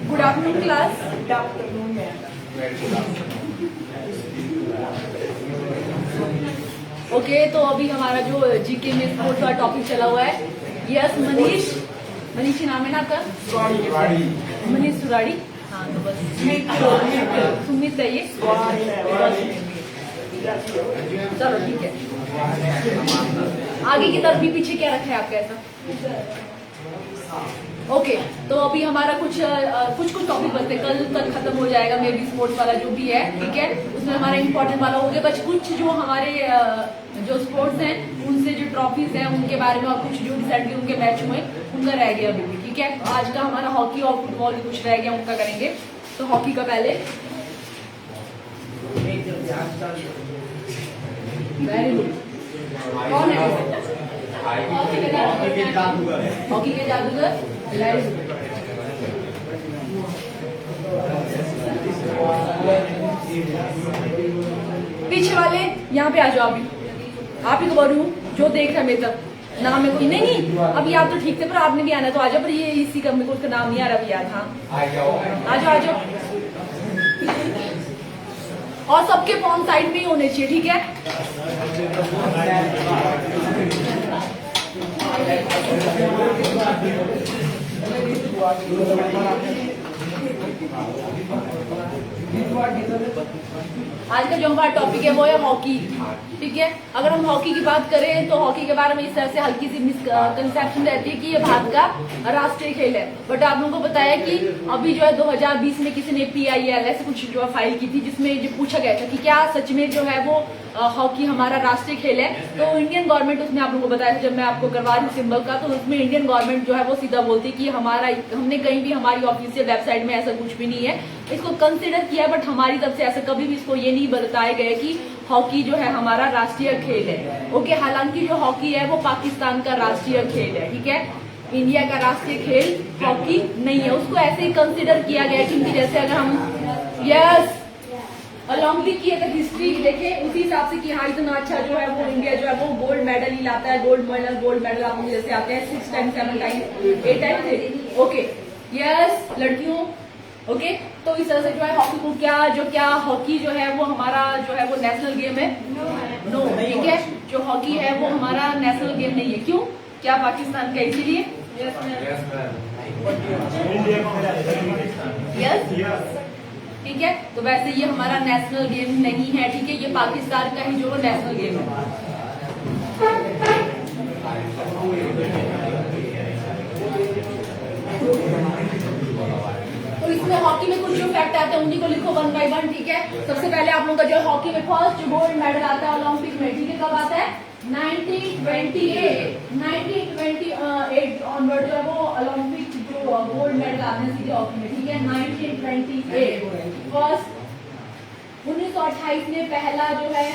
Good afternoon class. Okay, तो अभी हमारा जो जीके में स्पोर्ट्स का टॉपिक चला हुआ है। यस मनीष, मनीष नाम है ना आपका? मनीष सुराड़ी। हाँ तो बस सुमित चाहिए। चलो ठीक है, आगे की तरफ भी पीछे क्या रखा है आपका ऐसा? ओके, तो अभी हमारा कुछ टॉपिक बचते हैं, कल तक खत्म हो जाएगा मे बी स्पोर्ट्स वाला जो भी है, ठीक है। उसमें हमारा इंपॉर्टेंट वाला हो गया, बस कुछ जो हमारे जो स्पोर्ट्स हैं उनसे जो ट्रॉफीज हैं उनके बारे में, और कुछ जो रिसेंटली उनके मैच हुए उनका रह गया अभी भी, ठीक है। आज का हमारा हॉकी और फुटबॉल भी कुछ रह गया, उनका करेंगे। तो हॉकी का पहले वेरी गुड, कौन है हॉकी के जादूगर? Very good. पीछे वाले यहाँ पे आ जाओ, अभी आप ही को बोलूं जो देख रहे मेरे तक नाम है कोई? नहीं, अभी आप तो ठीक थे, पर आपने भी आना तो आ जाओ। पर ये इसी का मेरे को उसका नाम नहीं आ रहा भी याद। हाँ आ जाओ। और सबके फोन साइड में ही होने चाहिए, ठीक है। आज का जो हमारा टॉपिक है वो है हॉकी, ठीक है। अगर हम हॉकी की बात करें तो हॉकी के बारे में इस तरह से हल्की सी मिसकंसेप्शन रहती है कि ये भारत का राष्ट्रीय खेल है। बट आप लोगों को बताया कि अभी जो है 2020 में किसी ने PIL ऐसे कुछ जो है फाइल की थी, जिसमें जो पूछा गया था कि क्या सच में जो है वो हॉकी हमारा राष्ट्रीय खेल है। तो इंडियन गवर्नमेंट, उसने आप लोगों को बताया था जब मैं आपको करवा रही हूँ सिंबल का, तो उसमें इंडियन गवर्नमेंट जो है वो सीधा बोलती कि हमने कहीं भी हमारी ऑफिशियल वेबसाइट में ऐसा कुछ भी नहीं है, इसको कंसिडर किया, बट हमारी तरफ से ऐसा कभी भी इसको ये नहीं बताया गया कि हॉकी जो है हमारा राष्ट्रीय खेल है। ओके, हालांकि जो हॉकी है वो पाकिस्तान का राष्ट्रीय खेल है, ठीक है। इंडिया का राष्ट्रीय खेल हॉकी नहीं है, उसको ऐसे ही कंसिडर किया गया क्योंकि जैसे अगर हम यस ओलंपिक की अगर हिस्ट्री देखें उसी हिसाब से कि हाँ इतना अच्छा जो है वो इंडिया जो है वो गोल्ड मेडल ही लाता है। गोल्ड मेडल आप लोग जैसे आते हैं 6 टाइम 7 टाइम 8 टाइम थे। ओके यस लड़कियों, ओके। तो इस तरह से जो है हॉकी को क्या हॉकी जो है वो हमारा जो है वो नेशनल गेम है? नो, ठीक है। जो हॉकी है वो हमारा नेशनल गेम नहीं है। क्यों? क्या पाकिस्तान का इसीलिए? यस, ठीक है। तो वैसे ये हमारा नेशनल गेम नहीं है, ठीक है। ये पाकिस्तान का ही जो नेशनल गेम है। तो इसमें हॉकी में कुछ जो फैक्ट आते हैं उन्हीं को लिखो 1 by 1, ठीक है। सबसे पहले आप लोगों का जो हॉकी में फर्स्ट गोल्ड मेडल आता है ओलंपिक में, ठीक है। कब आता है? 1928 ऑनवर्ड जो है वो ओलंपिक जो गोल्ड मेडल आते हैं सीधे हॉकी में, ठीक है। 1928 फर्स्ट। 1928 में पहला जो है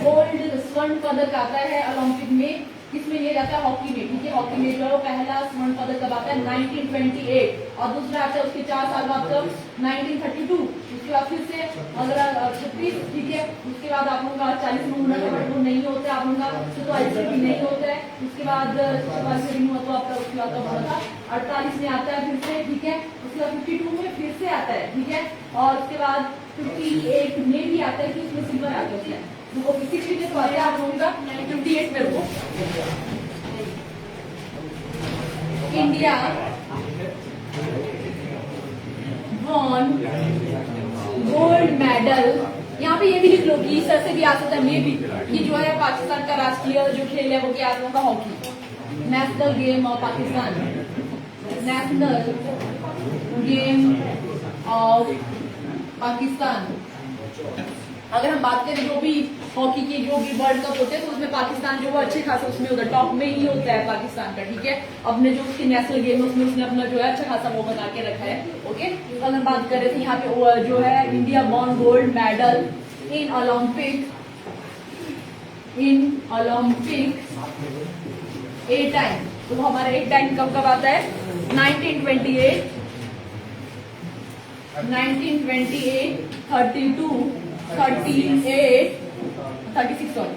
गोल्ड स्वर्ण पदक आता है ओलंपिक में, किसमें लिया जाता है? हॉकी में, ठीक है। हॉकी में जो है वो पहला स्वर्ण पदक कब आता है? 1928। और दूसरा आता है उसके 4 साल बाद कब? 1932। उसके बाद फिर से अगर 36, ठीक है। उसके बाद आप लोगों का 40 में हुनर है, वो नहीं होता है आप लोगों का, तो 44 भी नहीं होता है। उसके बाद 44 नहीं हुआ तो आपका उसके बाद कब होता है? 48 में आता है फिर से, ठीक है। उसके बाद 52 में फिर से आता है, ठीक है। और उसके बाद 58 में भी आता है कि उसमें सिल्वर आ जाता है। वो 60 में तो आता है आप लोगों का 58 में। वो इंडिया वॉन गोल्ड मेडल, यहाँ पे ये भी लिख लो कि इस तरह से भी आ सकता है मे भी कि जो है पाकिस्तान का राष्ट्रीय जो खेल है वो क्या आप लोगों का? Hockey. National game of Pakistan, national game of Pakistan. अगर हम बात करें जो भी हॉकी की जो भी वर्ल्ड कप होते हैं तो उसमें पाकिस्तान जो वो अच्छे खासा उसमें होता है, टॉप में ही होता है पाकिस्तान का, ठीक है। अपने जो उसकी नेशनल गेम है उसमें उसने अपना जो है अच्छा खासा वो बना के रखा है। ओके, अगर हम बात करें तो यहाँ पे जो है India won gold medal in Olympic 8 time. तो हमारा 8 टाइम कब आता है? 1928, 32, 38, 36 सॉरी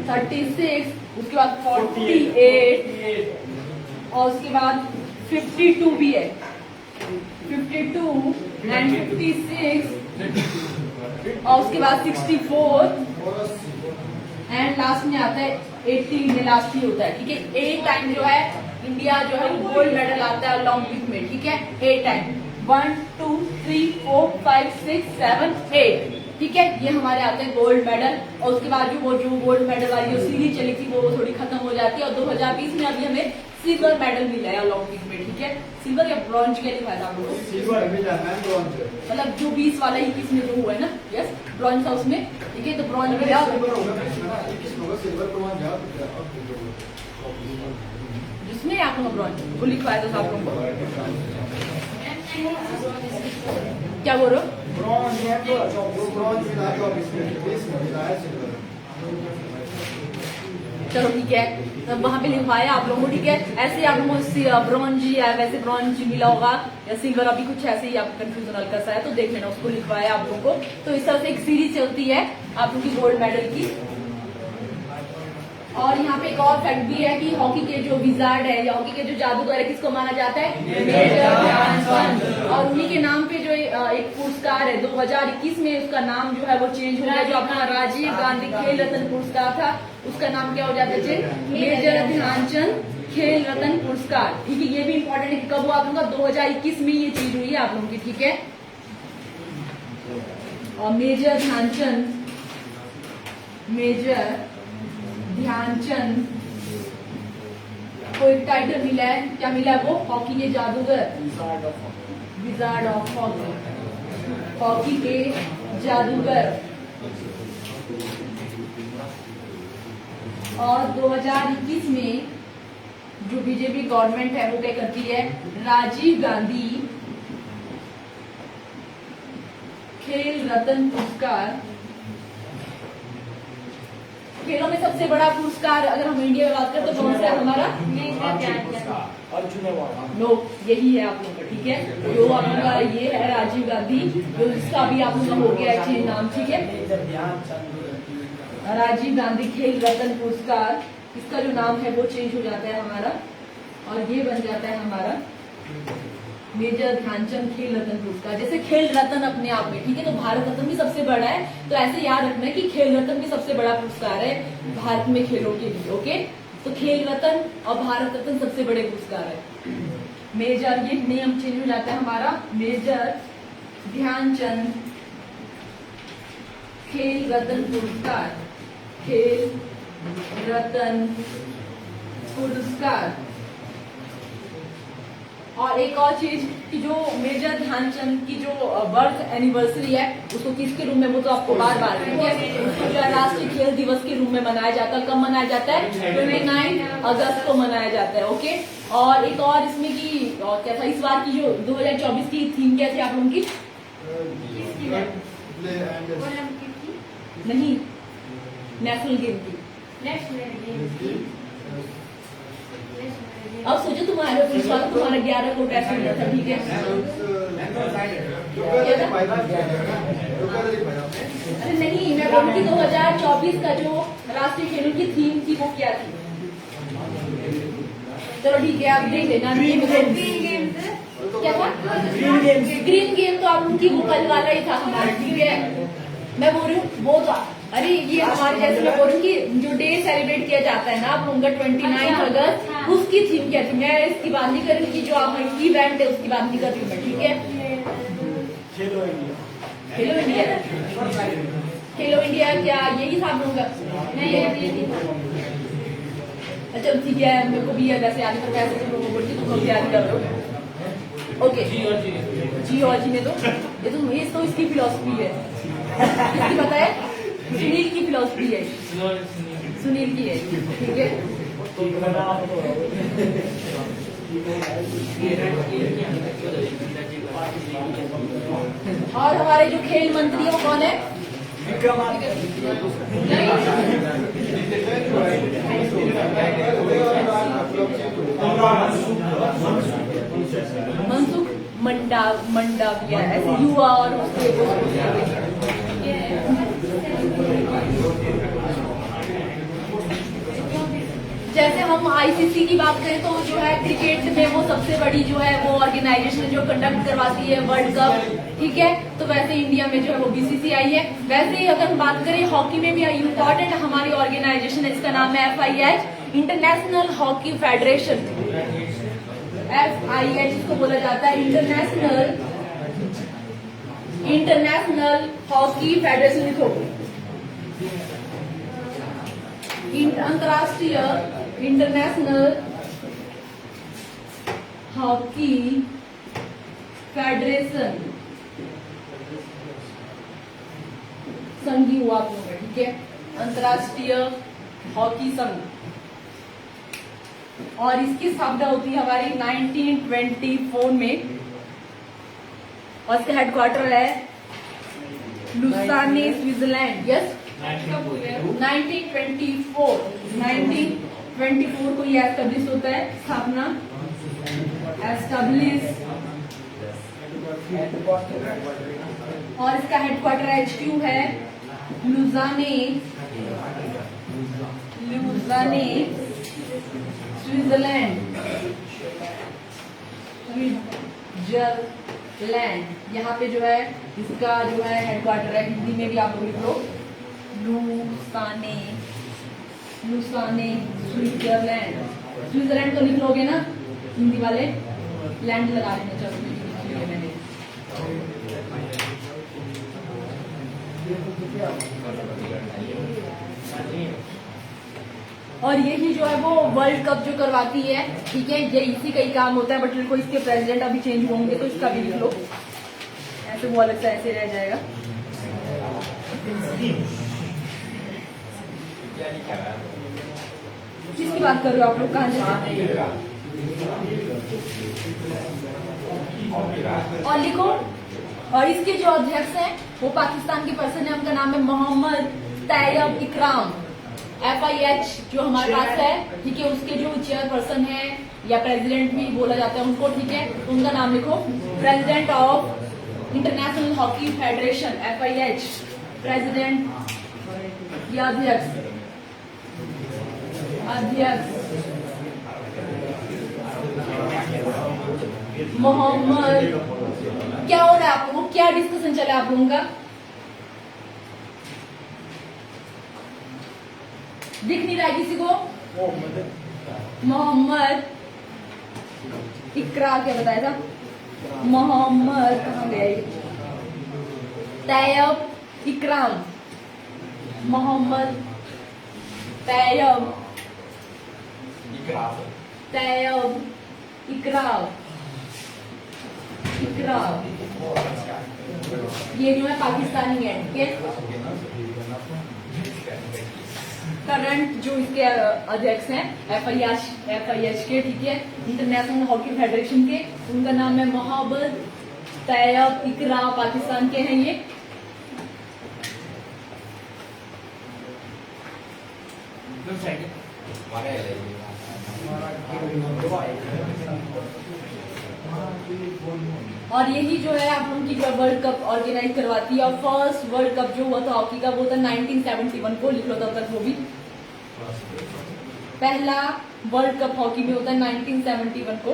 36, उसके बाद 48, और उसके बाद 52 भी है, 52 एंड 56 और उसके बाद 64 एंड लास्ट में आता है 80 में लास्ट ही होता है, ठीक है। 8 टाइम जो है इंडिया जो है गोल्ड मेडल आता है ओलंपिक में, ठीक है। 8 टाइम 1 2 3 4 5 6 7 8, ठीक है। ये हमारे आते हैं गोल्ड मेडल। और उसके बाद जो गोल्ड मेडल वाली जो सीरीज चली थी वो थोड़ी खत्म हो जाती है। और 2020 में अभी हमें सिल्वर मेडल मिला है ओलंपिक में, ठीक है। सिल्वर या ब्रॉन्ज के लिए फायदा आप लोगों को सिल्वर मिला है, ब्रॉन्ज मतलब जो 20 वाला 21 में जो हुआ है ना, यस ब्रॉन्ज था उसमें, ठीक है। तो ब्रॉन्ज मिला, जिसमें आप लोग ब्रॉन्ज वो लिखवाया था आप लोगों को, क्या बोल रहे हो? ब्रॉन्ज है तो ब्रॉन्ज मिला है और इसमें मिला है सिल्वर। चलो ठीक है, तो वहां पे लिखवाया आप लोगों को, ठीक है। ऐसे आप लोगों को ब्रॉन्ज या वैसे ब्रॉन्ज मिला होगा या सिल्वर, अभी कुछ ऐसे ही आपको कंफ्यूजन हल्का सा है तो देख लेना, उसको लिखवाया आप लोगों को। तो इस तरह से एक सीरीज चलती है आप लोगों की गोल्ड मेडल की। और यहाँ पे एक और फैक्ट भी है कि हॉकी के जो विजार्ड है या हॉकी के जो जादूगर है किसको माना जाता है? मेजर ध्यानचंद। और उन्हीं के नाम पे जो एक पुरस्कार है 2021 में उसका नाम जो है वो चेंज हो गया। जो अपना राजीव गांधी खेल रत्न पुरस्कार था उसका नाम क्या हो जाता है? मेजर ध्यानचंद खेल रत्न पुरस्कार, ठीक है। ये भी इम्पोर्टेंट है कि कब हुआ आप लोगों का? 2021 में ये चीज हुई है आप लोगों की, ठीक है। और मेजर ध्यानचंद को एक टाइटल मिला है, क्या मिला है वो? हॉकी के जादूगर, विजार्ड ऑफ हॉकी, हॉकी के जादूगर। और 2021 में जो बीजेपी गवर्नमेंट है वो क्या करती है? राजीव गांधी खेल रत्न पुरस्कार, खेलों में सबसे बड़ा पुरस्कार अगर हम इंडिया में बात करें तो कौन सा है हमारा? अर्जुन अवार्ड। नो, यही है आप लोगों का, ठीक है। जो आप लोगों का ये है राजीव गांधी, जो इसका भी आप लोगों का हो गया चेंज नाम, ठीक है। राजीव गांधी खेल रत्न पुरस्कार, इसका जो नाम है वो चेंज हो जाता है हमारा और ये बन जाता है हमारा मेजर ध्यानचंद खेल रत्न पुरस्कार। जैसे खेल रत्न अपने आप में, ठीक है, तो भारत रत्न भी सबसे बड़ा है, तो ऐसे याद रखना है कि खेल रत्न भी सबसे बड़ा पुरस्कार है भारत में खेलों के लिए, ओके। तो खेल रत्न और भारत रत्न सबसे बड़े पुरस्कार है। मेजर, ये नेम चेंज हो जाता है हमारा, मेजर ध्यानचंद खेल रत्न पुरस्कार, खेल रत्न पुरस्कार। और एक और चीज कि जो मेजर ध्यानचंद की जो बर्थ एनिवर्सरी है उसको किसके रूप में, वो तो आपको बार बार, ठीक है, उसको जो है राष्ट्रीय खेल दिवस के रूप में मनाया जाता है। कब मनाया जाता है? 29 अगस्त को मनाया जाता है, ओके। और एक और इसमें की क्या था इस बार की जो 2024 की थीम क्या थी आप लोगों की? नहीं, नेशनल गेम की। अब सोचो तुम्हारे पुलिस वाला तुम्हारा 11 को टेस्ट मिला था, ठीक है। अरे नहीं, मैं बोलूँ कि 2024 का जो राष्ट्रीय खेलों की थीम थी वो क्या थी? चलो ठीक है, आप देख लेना। क्या था? ग्रीन गेम तो आप लोगों की वो कल वाला ही था हमारा, ठीक है। मैं बोल रही हूँ वो तो, अरे ये हमारे जैसे मैं बोल रही हूँ कि जो डे सेलिब्रेट किया जाता है ना आप लोगों का 29 अगस्त, उसकी थीम क्या थी? मैं इसकी बात नहीं कर रही थी, जो आप इवेंट है उसकी बात नहीं कर रही हूँ मैं, ठीक है। खेलो इंडिया, खेलो इंडिया क्या यही था आप लोगों का? अच्छा ठीक है, मेरे को भी है वैसे याद करता है, लोगों को बोलती तुम लोग याद कर रहे हो, ओके। जी और जी में तो ये तो इसकी फिलॉसफी है, इसकी पता है, सुनील की फिलॉसफी है, सुनील की है, ठीक है। और हमारे जो खेल मंत्री है वो कौन है? मनसुख मंडाविया, ऐसे युवा और उसके जैसे हम आईसीसी की बात करें तो जो है क्रिकेट में वो सबसे बड़ी जो है वो ऑर्गेनाइजेशन जो कंडक्ट करवाती है वर्ल्ड कप, ठीक है। तो वैसे इंडिया में जो है वो बीसीसीआई है। वैसे ही अगर हम बात करें हॉकी में भी इम्पोर्टेंट हमारी ऑर्गेनाइजेशन है, इसका नाम है FIH, international hockey federation. FIH इसको बोला जाता है इंटरनेशनल हॉकी फेडरेशन। लिखो अंतरराष्ट्रीय इंटरनेशनल हॉकी फेडरेशन संघ हुआ आप लोगों का, ठीक है, अंतरराष्ट्रीय हॉकी संघ। और इसकी स्थापना होती है हमारी 1924 में और इसका हेडक्वार्टर है लुसाने, स्विट्जरलैंड। यस, 1924 को ये एस्टेब्लिश होता है, स्थापना एस्टेब्लिश। और इसका हेडक्वार्टर HQ है लुसाने, स्विट्जरलैंड। यहाँ पे जो है इसका जो है हेडक्वार्टर है, हिंदी में भी आप लोग लिख लो लुसाने स्विट्जरलैंड। स्विट्जरलैंड तो लिख लोगे ना हिंदी वाले, लैंड लगा देना। चलो मैंने और यही जो है वो वर्ल्ड कप जो करवाती है, ठीक है, ये इसी का ही काम होता है। बट को इसके प्रेसिडेंट अभी चेंज होंगे तो इसका भी लिख लो, ऐसे वो अलग से ऐसे रह जाएगा। किसकी बात कर रहे हो आप लोग, कहाँ से? और लिखो, और इसके जो अध्यक्ष हैं वो पाकिस्तान के पर्सन है, उनका नाम है मोहम्मद तैयब इकराम। FIH जो हमारे पास है, ठीक है, उसके जो चेयरपर्सन है या प्रेसिडेंट भी बोला जाता है उनको, ठीक है, उनका नाम लिखो, president of international hockey federation FIH, president या अध्यक्ष मोहम्मद। क्या हो रहा है आप लोगों, क्या डिस्कशन चला आप लोगों का? दिख नहीं रहा है किसी को? मोहम्मद इकरा क्या बताया था? मोहम्मद कहाँ गया ये? तैयब इकराम, मोहम्मद तैयब इकराम। ये जो है पाकिस्तानी है, ठीक है। करंट जो इसके अध्यक्ष हैं FIH के, ठीक है, इंटरनेशनल हॉकी फेडरेशन के, उनका नाम है मोहम्मद तैयब इकराम, पाकिस्तान के हैं ये। और यही जो है आप लोगों की वर्ल्ड कप ऑर्गेनाइज करवाती है। और फर्स्ट वर्ल्ड कप जो हुआ था हॉकी का वो था 1971 को, लिख लो तब तक वो भी। पहला वर्ल्ड कप हॉकी में होता है 1971 को।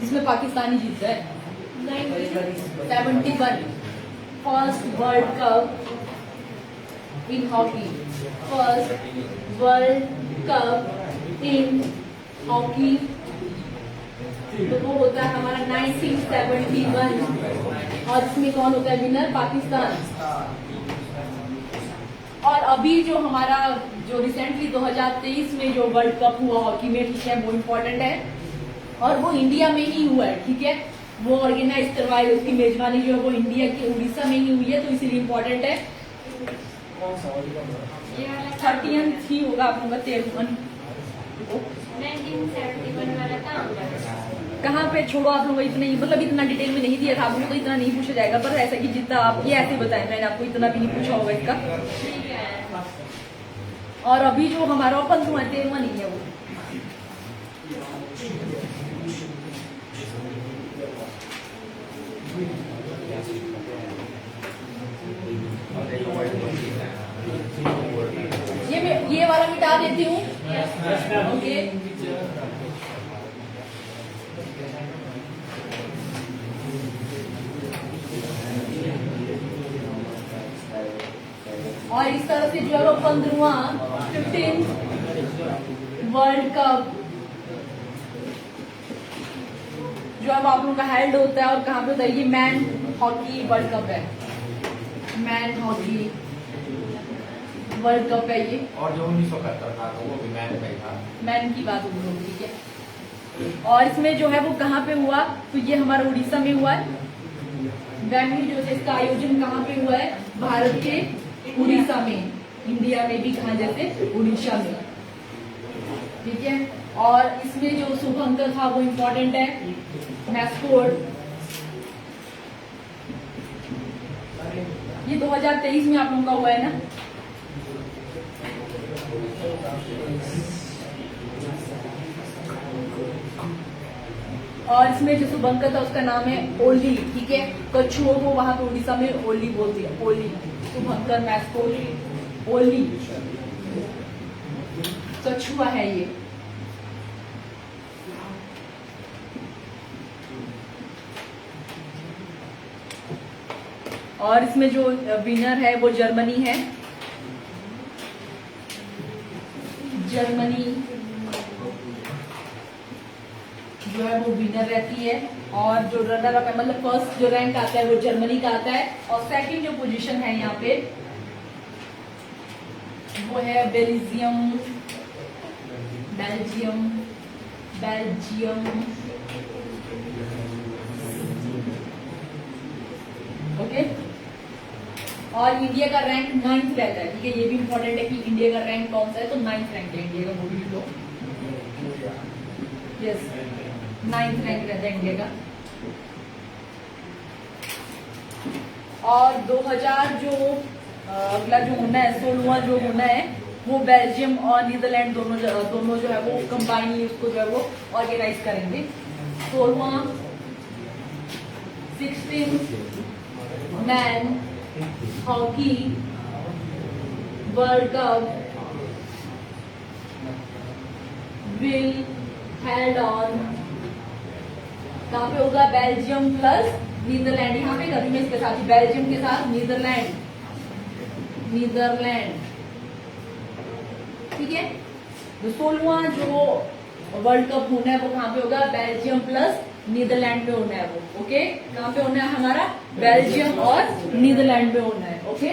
जिसमें पाकिस्तानी जीतता है 1971 फर्स्ट वर्ल्ड कप इन हॉकी, फर्स्ट वर्ल्ड कप इन हॉकी। तो वो होता है हमारा 1971 और इसमें कौन होता है विनर? पाकिस्तान। और अभी जो हमारा जो रिसेंटली 2023 में जो वर्ल्ड कप हुआ हॉकी में, ठीक है, वो इम्पोर्टेंट है और वो इंडिया में ही हुआ है, ठीक है। वो ऑर्गेनाइज करवाई, उसकी मेजबानी जो है वो इंडिया के उड़ीसा में ही हुई है, तो इसीलिए इम्पोर्टेंट है। 30th ही होगा आप लोगों का 13 1971 वाला काम कहाँ पे छोड़ो आप लोग, इतना ही मतलब इतना डिटेल में नहीं दिया था आप लोगों को, इतना नहीं पूछा जाएगा। पर ऐसा कि जितना आप ये ऐसे बताएं, मैंने आपको इतना भी नहीं पूछा होगा इसका। ठीक है। और अभी जो हमारा ओपन हुआ 13वां नहीं है वो। ये वाला मिटा देती हूँ। ओके, और इस तरह से जो है वो 15वां 15 वर्ल्ड कप जो अब आप लोगों का हेल्ड होता है और कहाँ पे होता है, ये मैन हॉकी वर्ल्ड कप है, मैन हॉकी वर्ल्ड कप है ये। और जो 1971 था तो वो भी मैन में था। मैन की बात हो रही, ठीक है। और इसमें जो है वो कहाँ पे हुआ, तो ये हमारा उड़ीसा में हुआ है। वेन्यू जो है इसका आयोजन कहाँ पे हुआ है, भारत के उड़ीसा में, इंडिया में भी कहा जैसे उड़ीसा में, ठीक है। और इसमें जो शुभंकर था वो इम्पोर्टेंट है, मैस्कोट। ये 2023 में आप लोगों का हुआ है ना। और इसमें जो शुभंकर था उसका नाम है ओली, ठीक है। कछुओं को वहां पे उड़ीसा में ओली बोलती है, ओली। शुभंकर मैस्कोट ओली, कछुआ है ये। और इसमें जो विनर है वो जर्मनी है, जर्मनी जो है वो विनर रहती है। और जो रनर अप है, मतलब फर्स्ट जो रैंक आता है वो जर्मनी का आता है। और सेकंड जो पोजीशन है यहाँ पे वो है बेल्जियम, बेल्जियम, बेल्जियम, ओके। और इंडिया का रैंक 9th रहता है, ठीक है। ये भी इंपॉर्टेंट है कि इंडिया का रैंक कौन सा है, तो 9th रैंक है इंडिया का, वो भी लो। यस, 9th रैंक रहता है इंडिया का। और 2000 जो अगला जो होना है, 16वां जो होना है, वो बेल्जियम और नीदरलैंड दोनों जो है वो कंबाइनली उसको जो है वो ऑर्गेनाइज करेंगे। 16वां 16 man hockey world cup will held on, कहाँ पे होगा, बेल्जियम प्लस नीदरलैंड। यहाँ पे कभी मैं इसके साथ ही बेल्जियम के साथ नीदरलैंड, नीदरलैंड, ठीक है। तो 16वां जो वर्ल्ड कप होना है वो कहाँ पे होगा, बेल्जियम प्लस नीदरलैंड में होना है वो, ओके। कहाँ पे होना है हमारा, बेल्जियम और नीदरलैंड में होना है, ओके।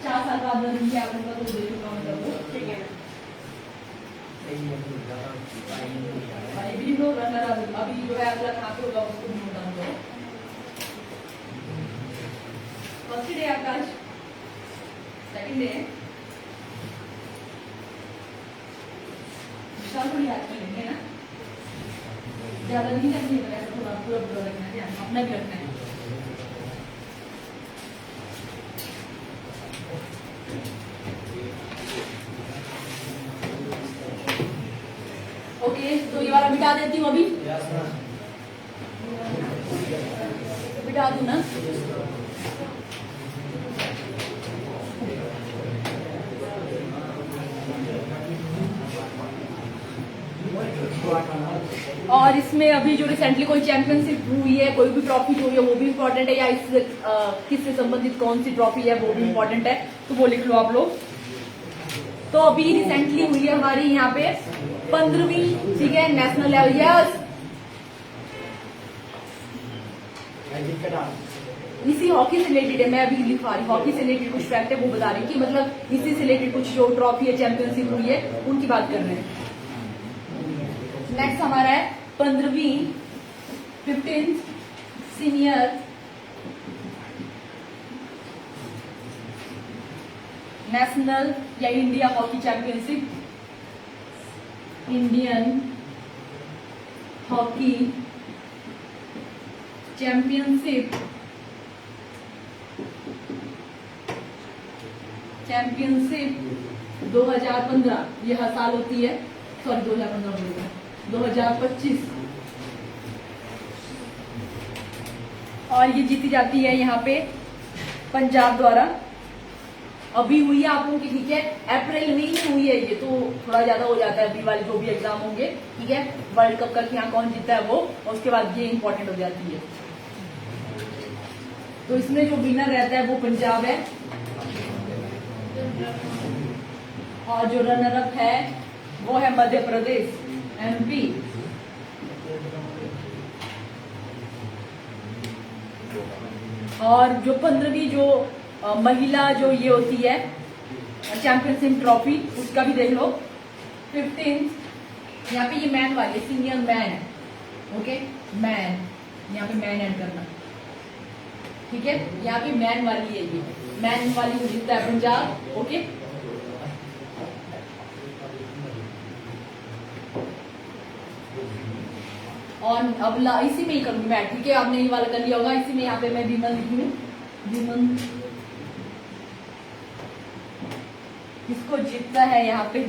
4 साल बाद बनेंगे आप लोगों का, तो दे चुका मतलब वो, ठीक है। अभी लोग रनर अभी जो है अगला कहाँ पे होगा उसको भी नोट डाउन करो। फर्स्ट डे आपका आज, सेकंड डे है, विशाल को याद कर लेंगे ना, ज्यादा नहीं करनी है, ऐसा थोड़ा पूरा पूरा रखना है, ध्यान अपना भी रखना है। ओके, तो ये वाला मिटा देती हूँ अभी, मिटा दूं ना। और इसमें अभी जो रिसेंटली कोई चैंपियनशिप हुई है, कोई भी ट्रॉफी जो हुई है वो भी इम्पोर्टेंट है, या इससे किससे संबंधित कौन सी ट्रॉफी है वो भी इम्पोर्टेंट है, तो वो लिख लो आप लोग। तो अभी रिसेंटली हुई है हमारी यहाँ पे 15वीं, ठीक है, नेशनल लेवल, यस। इसी हॉकी से रिलेटेड है, मैं अभी लिखवा रही हूँ, हॉकी से रिलेटेड कुछ फैक्ट है वो बता रही हूँ कि मतलब इसी से रिलेटेड कुछ जो ट्रॉफी है, चैंपियनशिप हुई है, उनकी बात कर रहे हैं। नेक्स्ट हमारा है 15वीं 15th सीनियर नेशनल या India hockey championship, Indian hockey championship, championship 2015, ये हर साल होती है, सॉरी 2015 2025, और ये जीती जाती है यहाँ पे पंजाब द्वारा। अभी हुई है आप लोगों की, ठीक है, अप्रैल में ही हुई है ये, तो थोड़ा ज्यादा हो जाता है अभी वाले जो भी एग्जाम होंगे, ठीक है। वर्ल्ड कप का यहाँ कौन जीता है वो, और उसके बाद ये इंपॉर्टेंट हो जाती है। तो इसमें जो विनर रहता है वो पंजाब है, और जो रनर अप है वो है मध्य प्रदेश, MP। और जो 15वीं जो महिला जो ये होती है चैंपियनशिप ट्रॉफी, उसका भी देख लो। 15 यहाँ पे ये मैन वाली सीनियर मैन है, ओके, मैन, यहाँ पे मैन ऐड करना, ठीक है। यहाँ पे मैन वाली है, ये मैन वाली को जीतता है पंजाब, ओके। और अब इसी में ही करूंगी मैं, ठीक है, आपने ये वाला कर लिया होगा। इसी में यहाँ पे मैं विमन लिखी हूँ, विमन किसको जीतता है यहाँ पे,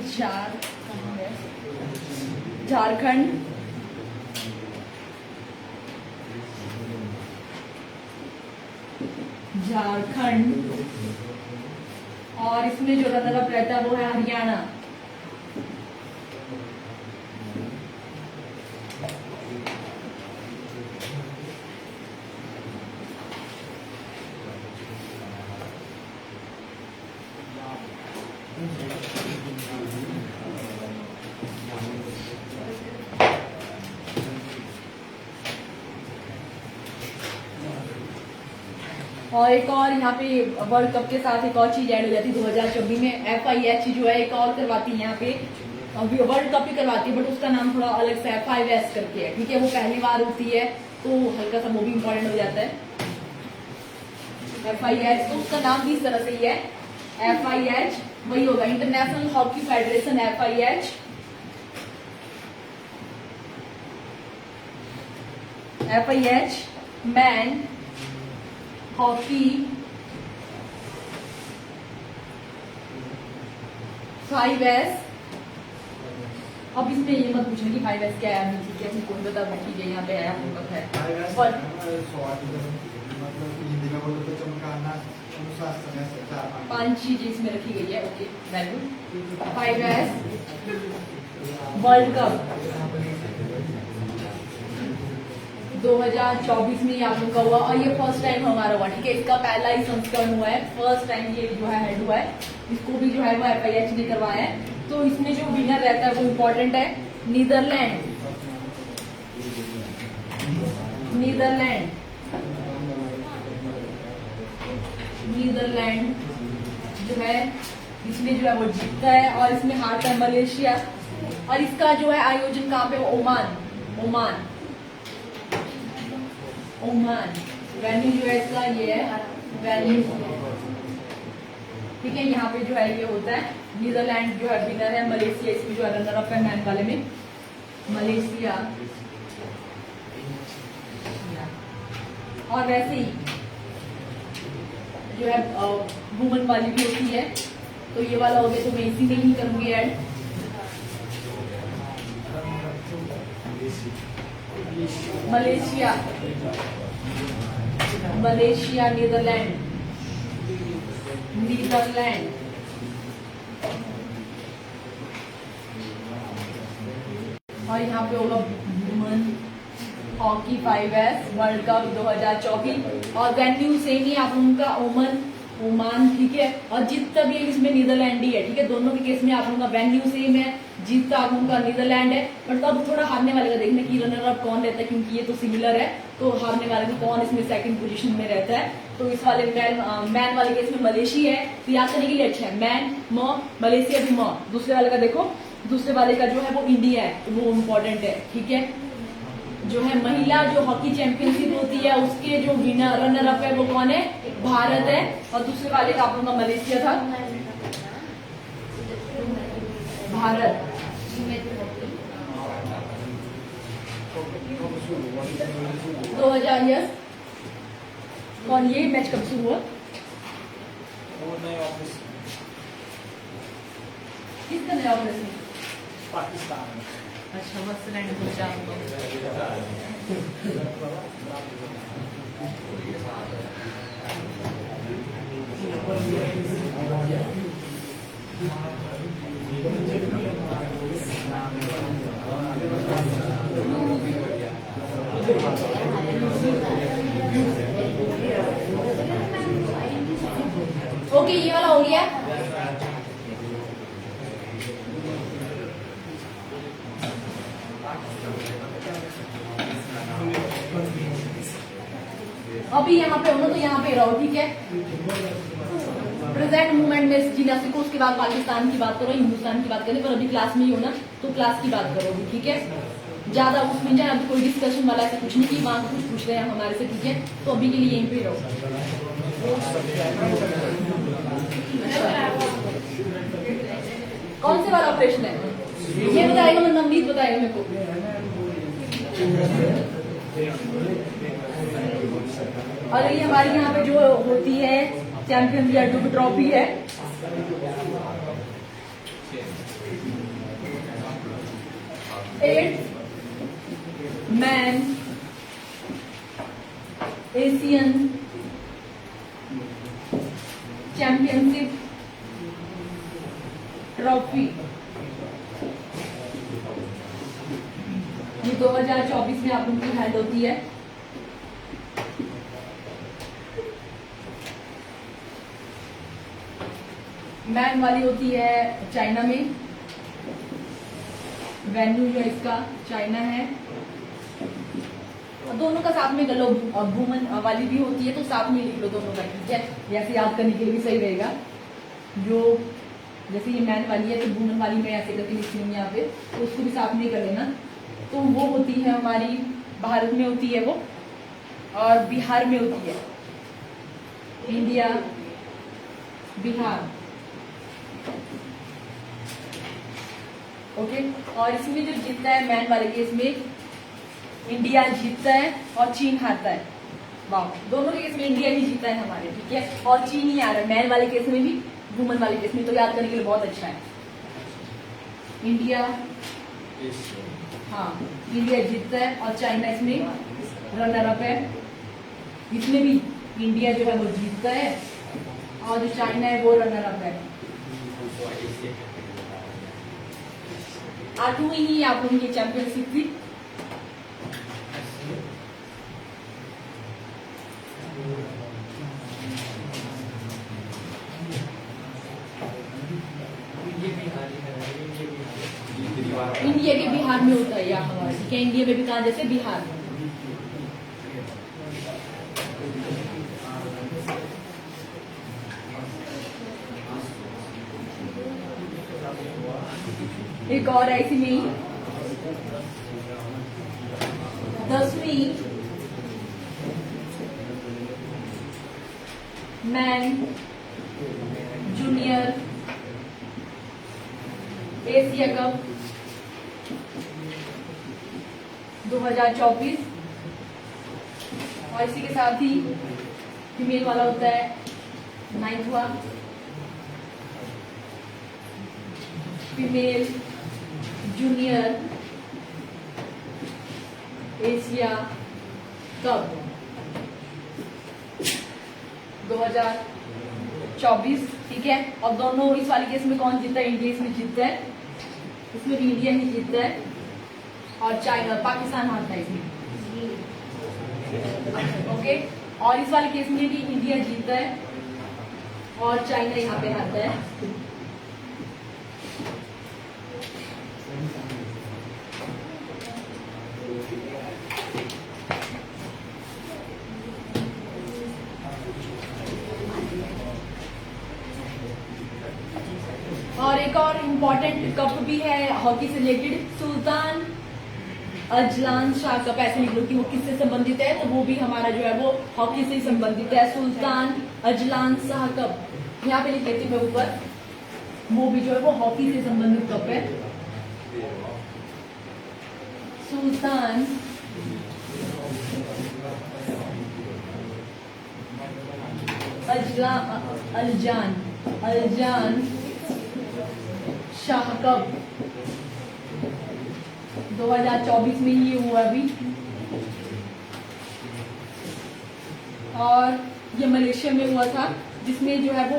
झारखंड, झारखंड। और इसमें जो रनर अप रहता है वो है हरियाणा। और एक और यहाँ पे वर्ल्ड कप के साथ एक और चीज ऐड हो जाती है 2024 में, FIH जो है एक और करवाती है यहाँ पे, वर्ल्ड कप ही करवाती है बट उसका नाम थोड़ा अलग सा है, 5S करके है, ठीक है। वो पहली बार होती है तो हल्का सा वो भी इम्पोर्टेंट हो जाता है, FIH। तो उसका नाम भी इस तरह से ही है, FIH वही होगा, international hockey federation, FIH। FIH man hockey 5S। अब इसमें ये मत पूछना कि 5S क्या है, ठीक है, कोई बता, ठीक है, यहाँ पे है आप लोगों का है। और मतलब हिंदी में बोलो तो चमकाना, अनुशासन ऐसे 5 चीज इसमें रखी गई है, okay, very good. 5S world cup 2024 में आप लोग का हुआ, और ये फर्स्ट टाइम हमारा हुआ, ठीक है। इसका पहला ही संस्करण हुआ है, फर्स्ट टाइम ये जो है हेड हुआ है, इसको भी जो है वो FIH ने करवाया है। तो इसमें जो विनर रहता है वो इम्पोर्टेंट है, नीदरलैंड, नीदरलैंड, नीदरलैंड जो है इसमें जो है वो जीतता है, और इसमें हारता है मलेशिया। और इसका जो है आयोजन कहाँ पे, ओमान, ओमान, ओमान। वेन्यू जो है इसका ये है, वेन्यू, ठीक है। यहाँ पे जो है ये होता है, नीदरलैंड जो है विनर है, मलेशिया इसमें जो है रनर अप है, मैन वाले में मलेशिया। और वैसे ही जो है वुमन वाली भी होती है, तो ये वाला हो गया, तो मैं इसी में ही करूंगी add. Malaysia, Malaysia, Netherlands, Netherlands. और यहाँ पे होगा woman hockey 5S world cup 2024, और वेन्यू सेम ही आप लोगों का ओमान, ओमान, ठीक है। और जीतता भी इसमें नीदरलैंड ही है, ठीक है। दोनों के केस में आप लोगों का वेन्यू सेम है, जीतता आप लोगों का नीदरलैंड है, बट तब थोड़ा हारने वाले का देखने की रनर अप कौन रहता है, क्योंकि ये तो सिमिलर है, तो हारने वाले में कौन इसमें सेकंड पोजीशन में रहता है। तो इस वाले मैन वाले केस में मलेशिया है, तो याद करने के लिए अच्छा है, मैन मलेशिया भी दूसरे वाले का देखो, दूसरे वाले का जो है वो इंडिया है, तो वो इम्पोर्टेंट है, ठीक है। जो है महिला जो हॉकी चैंपियनशिप होती है उसके जो विनर रनर अप है वो कौन है, भारत है, और दूसरे वाले का आप लोगों का मलेशिया था, भारत। 2000 यस, कौन ये मैच कब शुरू हुआ, किसका नया ऑपरेशन, पाकिस्तान। अच्छा, वेस्टलैंड को जाऊंगा। ओके, ये वाला हो गया। अभी यहाँ पे हो ना, तो यहाँ पे रहो, ठीक है। प्रेजेंट मूवमेंट में जीना सीखो, उसके बाद पाकिस्तान की बात करो, हिंदुस्तान की बात करें, पर अभी क्लास में ही हो ना, तो क्लास की बात करो अभी, ठीक है। ज्यादा उसमें जाए, अभी कोई डिस्कशन वाला ऐसा कुछ नहीं कि वहां कुछ पूछ रहे हैं हमारे से, ठीक है। तो अभी के लिए यहीं पे रहो। कौन से वाला प्रश्न है ये बताएगा, मतलब नवनीत बताएगा मेरे को। और ये हमारे यहाँ पे जो होती है चैंपियन या जो ट्रॉफी है, at men Asian championship trophy, ये 2024 में आप उनकी हेल्ड होती है। मैन वाली होती है चाइना में, वेन्यू जो इसका चाइना है। दोनों का साथ में कर लो, वुमन वाली भी होती है तो साथ में लिख लो दोनों का, ठीक है। ऐसे याद करने के लिए भी सही रहेगा। जो जैसे ये मैन वाली है तो वुमन वाली में ऐसे करके लिखती हूँ यहाँ पे, तो उसको भी साथ में कर लेना। तो वो होती है हमारी भारत में होती है वो, और बिहार में होती है, इंडिया बिहार, ओके। और इसमें जो जीतता है मैन वाले केस में, इंडिया जीतता है और चीन हारता है। वाह, दोनों के केस में इंडिया ही जीता है हमारे, ठीक है, और चीन ही आ रहा है। मैन वाले केस में भी, वुमन वाले केस में, तो याद करने के लिए बहुत अच्छा है। इंडिया, हाँ, इंडिया जीतता है और चाइना इसमें रनर अप है। इसमें भी इंडिया जो है वो जीतता है और जो चाइना है वो रनर अप है। 8वीं ही आप लोगों की चैंपियनशिप थी। इंडिया के बिहार में होता है या हमारे, ठीक है। इंडिया में भी कहा, जैसे बिहार में। एक और ऐसी में 10वीं मैन जूनियर एशिया कप 2024, और इसी के साथ ही फीमेल वाला होता है 9वां फीमेल जूनियर एशिया कप 2024, ठीक है। और दोनों इस वाली केस में कौन जीतता है, इंडिया इसमें जीतता है, इसमें भी इंडिया ही जीतता है, और चाइना पाकिस्तान हारता है इसमें, ओके। और इस वाले केस में भी इंडिया जीतता है और चाइना यहाँ पे हारता है। और एक और इम्पोर्टेंट कप भी है हॉकी से related, Sultan Azlan Shah cup, ऐसे लिख लो कि वो किससे संबंधित है, तो वो भी हमारा जो है वो हॉकी से ही संबंधित है। सुल्तान अजलान शाह कप, यहाँ पे लिख लेती हूँ मैं ऊपर, वो भी जो है वो हॉकी से संबंधित कप है। सुल्तान अजलान शाह कप 2024 में ये हुआ अभी, और ये मलेशिया में हुआ था, जिसमें जो है वो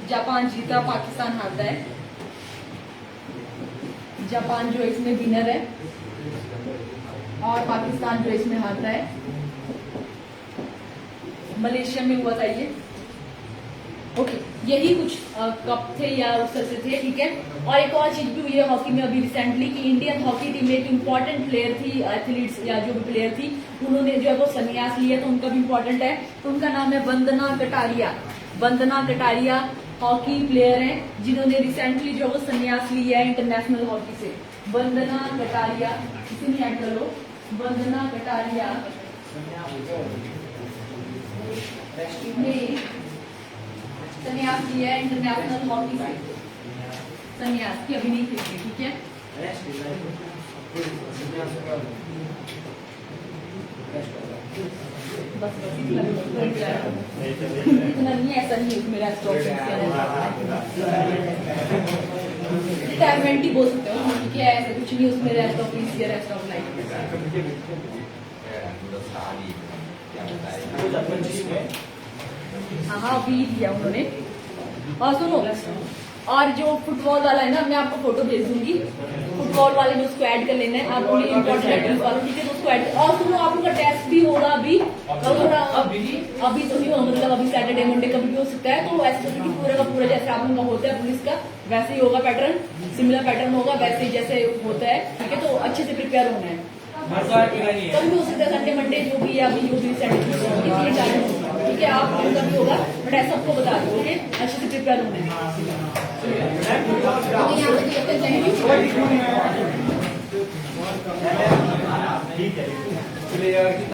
जापान जीता, पाकिस्तान हारता है। जापान जो इसमें विनर है और पाकिस्तान जो इसमें हारता है। मलेशिया में हुआ था ये, ओके, यही कुछ कप थे या उस तरह से थे, ठीक है। और एक और चीज भी हुई है हॉकी में अभी रिसेंटली कि इंडियन हॉकी टीम में एक इम्पोर्टेंट प्लेयर थी, एथलीट्स या जो भी प्लेयर थी, उन्होंने जो है वो संन्यास लिया, तो उनका भी इम्पोर्टेंट है। तो उनका नाम है वंदना कटारिया। वंदना कटारिया हॉकी प्लेयर हैं जिन्होंने रिसेंटली जो है वो संन्यास लिया है इंटरनेशनल हॉकी से। वंदना कटारिया, किसी ने ऐड करो, वंदना कटारिया ने संन्यास लिया है इंटरनेशनल हॉकी से। संन्यास की अभी नहीं खेलती, ठीक है। बस इतना नहीं, ऐसा नहीं है मेरा स्टॉप रिटायरमेंट ही बोल सकते हो, ठीक है। ऐसा कुछ नहीं उसमें, रेस्ट ऑफ पीस या रेस्ट ऑफ लाइफ। हाँ अभी दिया उन्होंने। और सुनो, और जो फुटबॉल वाला है ना, मैं आपको फोटो भेज दूंगी, फुटबॉल वाले में उसको ऐड कर लेना है आप, ओनली इम्पोर्टेंट एड्रेस वाला, ठीक है। तो उसको ऐड, और सुनो आप उनका टेस्ट भी होगा अभी, अभी तो नहीं होगा, मतलब अभी सैटरडे मंडे कभी भी हो सकता है। तो ऐसे कि पूरा का पूरा जैसे आप उनका होता है पुलिस का, वैसे ही होगा पैटर्न, सिमिलर पैटर्न होगा वैसे ही जैसे होता है, ठीक है। तो अच्छे से प्रिपेयर होना है, कभी भी हो सकता है, संडे मंडे जो भी है अभी, जो भी सैटरडे, ठीक है। आप उनका भी होगा, बट ऐसा सबको बता दो, ओके। अच्छे से प्रिपेयर होना है। प्लेयर की